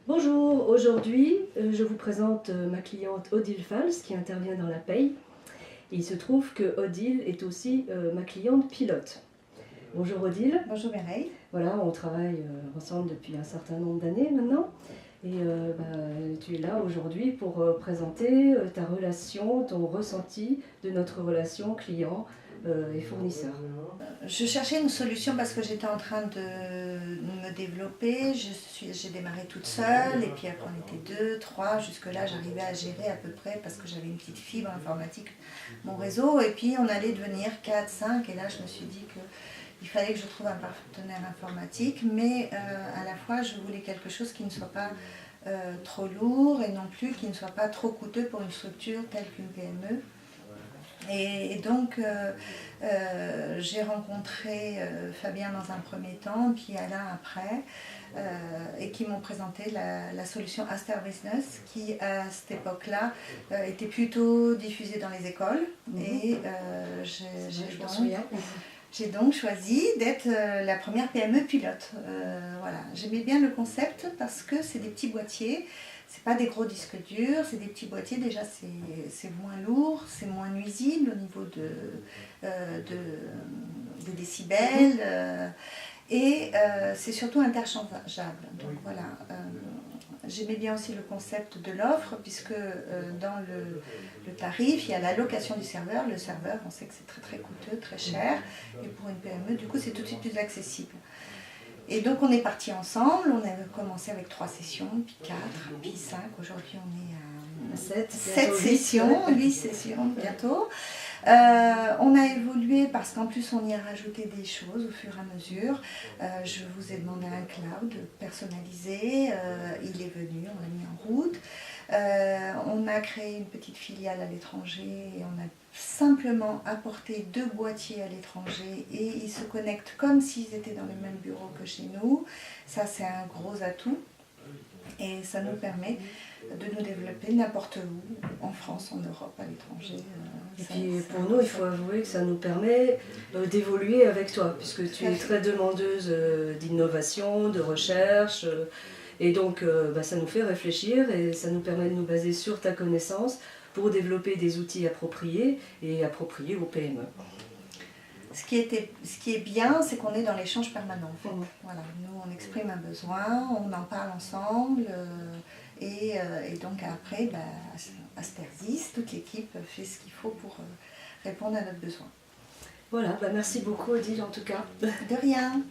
Bonjour, aujourd'hui je vous présente ma cliente Odile Fals qui intervient dans la paye. Et il se trouve que Odile est aussi ma cliente pilote. Bonjour Odile. Bonjour Mireille. Voilà, on travaille ensemble depuis un certain nombre d'années maintenant. Et tu es là aujourd'hui pour présenter ta relation, ton ressenti de notre relation client et fournisseur. Je cherchais une solution parce que j'étais en train de me développer. J'ai démarré toute seule et puis après on était 2, 3. Jusque-là j'arrivais à gérer à peu près parce que j'avais une petite fibre informatique, mon réseau. Et puis on allait devenir 4, 5 et là je me suis dit qu'il fallait que je trouve un partenaire informatique. Mais à la fois je voulais quelque chose qui ne soit pas trop lourd et non plus qui ne soit pas trop coûteux pour une structure telle qu'une PME. Et donc, j'ai rencontré Fabien dans un premier temps, puis Alain après, et qui m'ont présenté la solution Aster Business, qui à cette époque-là était plutôt diffusée dans les écoles. Et j'ai donc choisi d'être la première PME pilote. Voilà. J'aimais bien le concept parce que c'est des petits boîtiers. C'est pas des gros disques durs, c'est des petits boîtiers, déjà c'est moins lourd, c'est moins nuisible au niveau des décibels et c'est surtout interchangeable. Donc voilà, j'aimais bien aussi le concept de l'offre puisque dans le tarif, il y a la location du serveur. Le serveur, on sait que c'est très très coûteux, très cher et pour une PME, du coup c'est tout de suite plus accessible. Et donc on est partis ensemble, on a commencé avec 3 sessions, puis 4, puis 5, aujourd'hui on est à 7 sessions, 8 sessions bientôt. On a évolué parce qu'en plus on y a rajouté des choses au fur et à mesure. Je vous ai demandé un cloud personnalisé, il est venu, on l'a mis en route. On a créé une petite filiale à l'étranger et on a simplement apporté 2 boîtiers à l'étranger et ils se connectent comme s'ils étaient dans le même bureau que chez nous. Ça c'est un gros atout et ça nous permet de nous développer n'importe où, en France, en Europe, à l'étranger. Et puis pour nous, il faut avouer que ça nous permet d'évoluer avec toi, puisque tu es très demandeuse d'innovation, de recherche, et donc ça nous fait réfléchir et ça nous permet de nous baser sur ta connaissance pour développer des outils appropriés et appropriés aux PME. Ce qui est bien, c'est qu'on est dans l'échange permanent. En fait. Voilà, nous, on exprime un besoin, on en parle ensemble, et donc après, Aster 10, toute l'équipe fait ce qu'il faut pour répondre à notre besoin. Voilà, merci beaucoup Odile en tout cas. De rien.